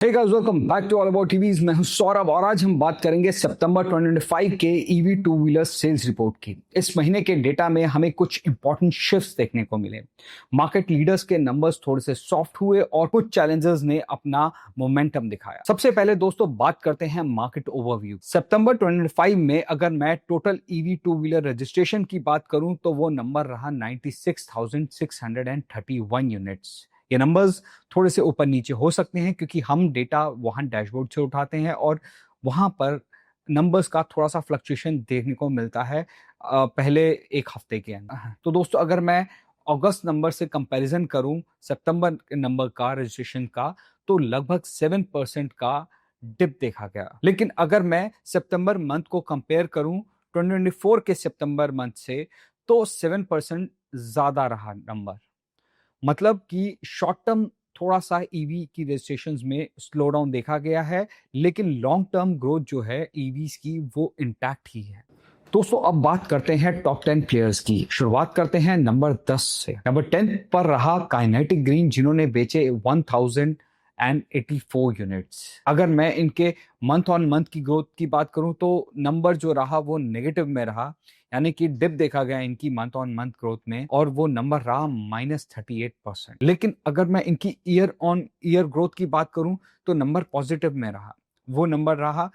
Hey guys, welcome back to all about TVs. मैं हूं सौरभ और आज हम बात करेंगे सितंबर 2025 के EV two wheeler sales report की। इस महीने के डेटा में हमें कुछ इंपॉर्टेंट शिफ्ट्स देखने को मिले। मार्केट लीडर्स के नंबर्स थोड़े से सॉफ्ट हुए और कुछ चैलेंजर्स ने अपना मोमेंटम दिखाया। सबसे पहले दोस्तों बात करते हैं मार्केट ओवरव्यू। सितंबर 2025 में अगर मैं total EV two wheeler registration की बात करूं तो वो नंबर रहा 96,631 यूनिट्स। ये नंबर्स थोड़े से ऊपर नीचे हो सकते हैं क्योंकि हम डेटा वहां डैशबोर्ड से उठाते हैं और वहां पर नंबर्स का थोड़ा सा फ्लक्चुएशन देखने को मिलता है पहले एक हफ्ते के अंदर। तो दोस्तों अगर मैं अगस्त नंबर से कंपैरिजन करूं सितंबर नंबर का रजिस्ट्रेशन का तो लगभग 7% का डिप देखा गया। लेकिन अगर मैं सितंबर मंथ को कंपेयर करूं 2024 के सितंबर मंथ से तो 7% ज्यादा रहा नंबर। मतलब कि शॉर्ट टर्म थोड़ा सा ईवी की रजिस्ट्रेशंस में स्लो डाउन देखा गया है, लेकिन लॉन्ग टर्म ग्रोथ जो है ईवीज की वो इंटैक्ट ही है। दोस्तों अब बात करते हैं टॉप 10 प्लेयर्स की। शुरुआत करते हैं नंबर 10 से। नंबर 10 पर रहा काइनेटिक ग्रीन, जिन्होंने बेचे 1084 यूनिट्स। अगर मैं इनके मंथ ऑन मंथ की ग्रोथ की बात करूं तो नंबर जो रहा वो नेगेटिव में रहा, यानी कि डिप देखा गया इनकी मंथ ऑन मंथ ग्रोथ में और वो नंबर रहा -38%। लेकिन अगर मैं इनकी ईयर ऑन ईयर ग्रोथ की बात करूं तो नंबर पॉजिटिव में रहा, वो नंबर रहा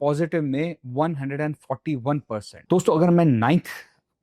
पॉजिटिव में 141%। दोस्तों अगर मैं 9th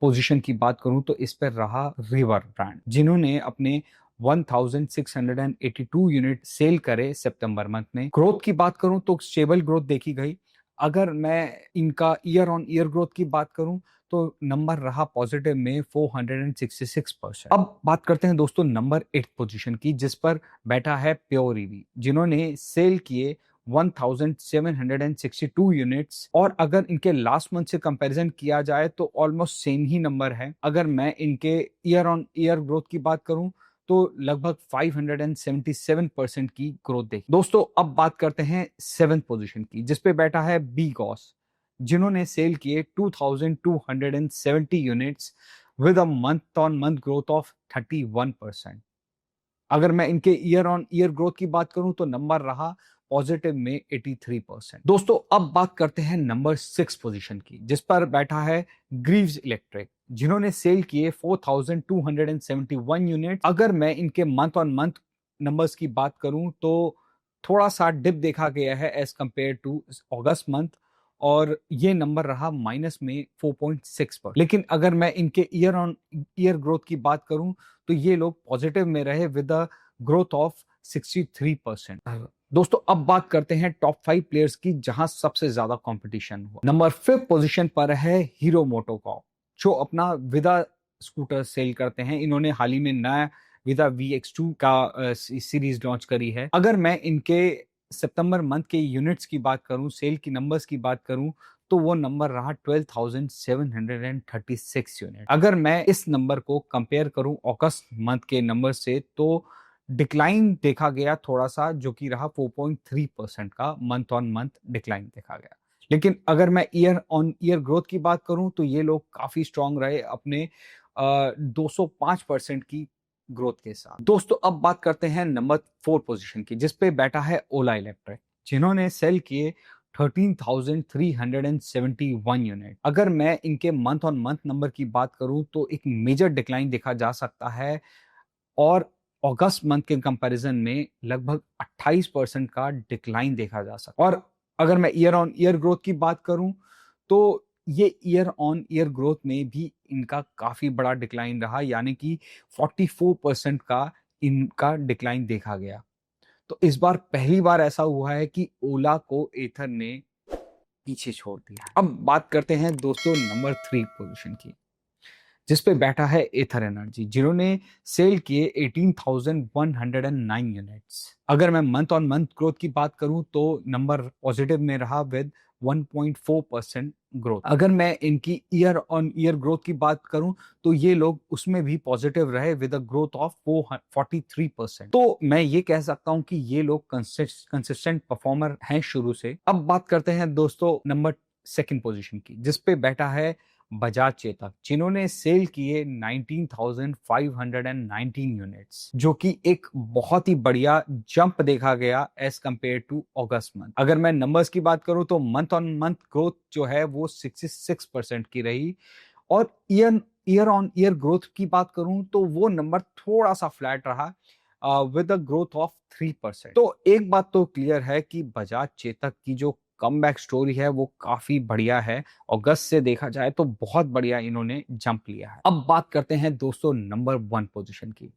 पोजीशन की बात करूं तो इस पर रहा रिवर ब्रांड, जिन्होंने अपने 1682 यूनिट सेल करे सितंबर मंथ में। ग्रोथ की बात करूं तो स्टेबल ग्रोथ देखी गई। अगर मैं इनका ईयर ऑन ईयर ग्रोथ की बात करूं तो नंबर रहा पॉजिटिव में 466%। अब बात करते हैं दोस्तों नंबर 8 पोजीशन की, जिस पर बैठा है प्योर ईवी, जिन्होंने सेल किए 1762 यूनिट्स। और अगर इनके लास्ट मंथ से कंपैरिजन किया जाए तो ऑलमोस्ट सेम ही नंबर है। अगर मैं इनके ईयर ऑन ईयर ग्रोथ की बात करूं तो लगभग 577% की ग्रोथ देखी। दोस्तों अब बात करते हैं 7th पोजीशन की, जिसपे बैठा है बी गॉस, जिन्होंने सेल किए 2270 units with a month on month growth of 31%। अगर मैं इनके ईयर ऑन ईयर ग्रोथ की बात करूं तो नंबर रहा पॉजिटिव में 83%। दोस्तों अब बात करते हैं नंबर 6 पोजीशन की, जिस पर बैठा है ग्रीव्स इलेक्ट्रिक, जिन्होंने सेल किए 4271 यूनिट। अगर मैं इनके मंथ ऑन मंथ नंबर्स की बात करूं तो थोड़ा सा डिप देखा गया है एज कंपेयर टू अगस्त मंथ और ये नंबर रहा माइनस में 4.6 पर। लेकिन अगर मैं इनके ईयर ऑन ईयर ग्रोथ की बात करूं तो ये लोग पॉजिटिव में रहे विद अ ग्रोथ ऑफ 63%। दोस्तों अब बात करते हैं टॉप 5 प्लेयर्स की, जहां सबसे ज्यादा कंपटीशन हुआ। नंबर 5 पोजीशन पर है हीरो मोटोकॉर्प, जो अपना विदा स्कूटर सेल करते हैं। इन्होंने हाल ही में नया विदा VX2 का सीरीज लॉन्च करी है। अगर मैं इनके सितंबर मंथ के यूनिट्स की बात करूं, सेल की नंबर्स की बात करूं तो वो नंबर रहा 12,736 यूनिट। अगर मैं इस नंबर को कंपेयर करूं अगस्त मंथ के नंबर से तो डिक्लाइन देखा गया थोड़ा सा, जो कि रहा 4.3% का मंथ ऑन मंथ डिक्लाइन देखा गया। लेकिन अगर मैं ईयर ऑन ईयर ग्रोथ की बात करूं तो ये लोग काफी स्ट्रांग रहे अपने 205% की ग्रोथ के साथ। दोस्तों अब बात करते हैं नंबर 4 पोजीशन की, जिसपे बैठा है ओला इलेक्ट्रिक, जिन्होंने सेल किए 13,371 यूनिट। अगर मैं इनके मंथ ऑन मंथ नंबर की बात करूं तो एक मेजर डिक्लाइन देखा जा सकता है और अगस्त मंथ के कंपैरिजन में लगभग 28% का डिक्लाइन देखा जा सकता है। और अगर मैं ईयर ऑन ईयर ग्रोथ की बात करूं तो ये ईयर ऑन ईयर ग्रोथ में भी इनका काफी बड़ा डिक्लाइन रहा, यानी कि 44% का इनका डिक्लाइन देखा गया। तो इस बार पहली बार ऐसा हुआ है कि ओला को एथर ने पीछे छोड़ दिया। अब बात करते हैं दोस्तों नंबर 3 पोजीशन की, जिसपे बैठा है एथर एनर्जी, जिन्होंने सेल किए 18,109 यूनिट्स। अगर मैं मंथ ऑन मंथ ग्रोथ की बात करूं तो नंबर पॉजिटिव में रहा विद 1.4% ग्रोथ। अगर मैं इनकी ईयर ऑन ईयर ग्रोथ की बात करूं तो ये लोग उसमें भी पॉजिटिव रहे विद अ ग्रोथ ऑफ 43%। तो मैं ये कह सकता हूं कि ये लोग कंसिस्टेंट परफॉर्मर हैं शुरू से। अब बात करते हैं दोस्तों नंबर 2 पोजीशन की, जिसपे बैठा है बजाज चेतक, जिन्होंने सेल किए 19,519 यूनिट्स, जो कि एक बहुत ही बढ़िया जंप देखा गया एज कंपेयर टू अगस्त मंथ। अगर मैं नंबर्स की बात करूं तो मंथ ऑन मंथ ग्रोथ जो है वो 66% की रही, और ईयर ऑन ईयर ग्रोथ की बात करूं तो वो नंबर थोड़ा सा फ्लैट रहा विद अ ग्रोथ ऑफ 3%। तो एक बात तो क्लियर है कि बजाज चेतक की जो कमबैक स्टोरी है वो काफी बढ़िया है। अगस्त से देखा जाए तो बहुत बढ़िया इन्होंने जंप लिया है। अब बात करते हैं दोस्तों नंबर 1 पोजीशन की,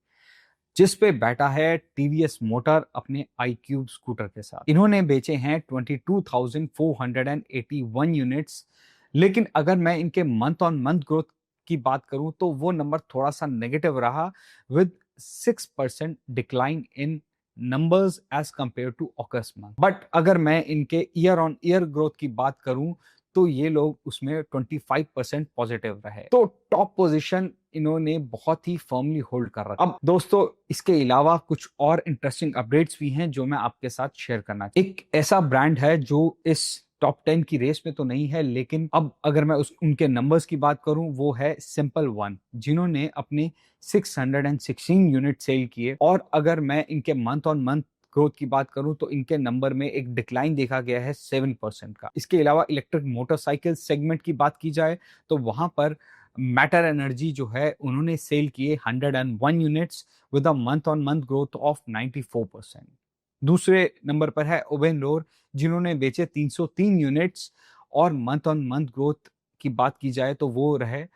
जिस पे बैठा है टीवीएस मोटर अपने iQube स्कूटर के साथ। इन्होंने बेचे हैं 22,481 यूनिट्स, लेकिन अगर मैं इनके मंथ ऑन मंथ ग्रोथ की बात करूं तो वो नंबर थोड़ा सा नेगेटिव रहा with 6% decline in numbers as compare to अगस्त मंथ। बट अगर मैं इनके ईयर ऑन ईयर ग्रोथ की बात करूं तो ये लोग उसमें 25% पॉजिटिव रहे। तो टॉप पोजीशन इन्होंने बहुत ही फर्मली होल्ड कर रखा। अब दोस्तों इसके अलावा कुछ और इंटरेस्टिंग अपडेट्स भी हैं जो मैं आपके साथ शेयर करना चाहूँ। एक ऐसा ब्रांड है जो इस टॉप 10 की रेस में तो नहीं है, लेकिन अब अगर मैं उनके नंबर्स की बात करूं वो है सिंपल वन, जिन्होंने अपने 616 यूनिट सेल किए। और अगर मैं इनके मंथ ऑन मंथ ग्रोथ की बात करूं तो इनके नंबर में एक डिक्लाइन देखा गया है 7% का। इसके अलावा इलेक्ट्रिक मोटरसाइकिल सेगमेंट की बात की जाए तो वहां पर मैटर एनर्जी जो है उन्होंने सेल किए 101 units with a month on month growth of 94%। दूसरे नंबर पर है ओवेनलोर, जिन्होंने बेचे 303 यूनिट्स, और मंथ ऑन मंथ ग्रोथ की बात की जाए तो वो रहे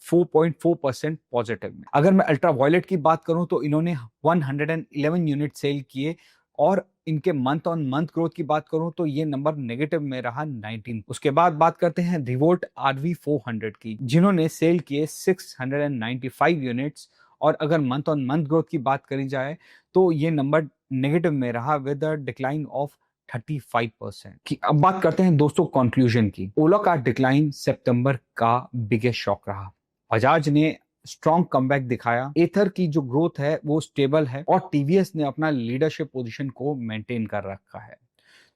4.4% पॉजिटिव में। अगर मैं अल्ट्रा वायलेट की बात करूं तो इन्होंने 111 यूनिट सेल किए, और इनके मंथ ऑन मंथ ग्रोथ की बात करूं तो ये नंबर नेगेटिव में रहा 19। उसके बाद बात करते हैं रिवोल्ट RV 400 की, जिन्होंने सेल किए 695 यूनिट्स, और अगर मंथ ऑन मंथ ग्रोथ की बात करी जाए तो ये नंबर नेगेटिव में रहा विद अ डिक्लाइन ऑफ 35%। अब बात करते हैं दोस्तों कंक्लूजन की। ओला का डिक्लाइन सितंबर का बिगेस्ट शॉक रहा। बजाज ने स्ट्रॉन्ग कमबैक दिखाया, एथर की जो ग्रोथ है वो स्टेबल है, और टीवीएस ने अपना लीडरशिप पोजीशन को मेंटेन कर रखा है।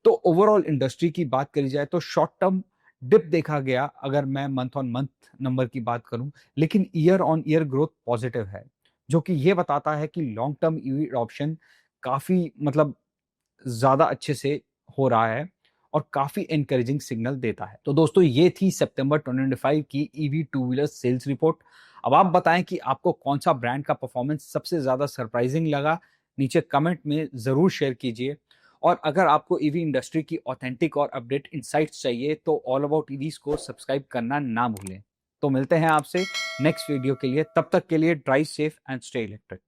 तो ओवरऑल इंडस्ट्री की बात करी जाए तो शॉर्ट टर्म डिप देखा गया अगर मैं मंथ ऑन मंथ नंबर की बात करूं, लेकिन year on year growth positive है, जो कि ये बताता है कि लॉन्ग टर्म ईवी ऑप्शन काफी मतलब ज्यादा अच्छे से हो रहा है और काफी एनकरेजिंग सिग्नल देता है। तो दोस्तों ये थी सितंबर 2025 की EV two wheeler sales report. अब आप बताएं कि आपको कौन सा ब्रांड का परफॉर्मेंस सबसे ज्यादा सरप्राइजिंग लगा, नीचे कमेंट में जरूर शेयर कीजिए। और अगर आपको ईवी इंडस्ट्री की ऑथेंटिक और अपडेट इनसाइट्स चाहिए तो ऑल अबाउट ईवीज को सब्सक्राइब करना ना भूलें। तो मिलते हैं आपसे नेक्स्ट वीडियो के लिए, तब तक के लिए drive safe and stay electric.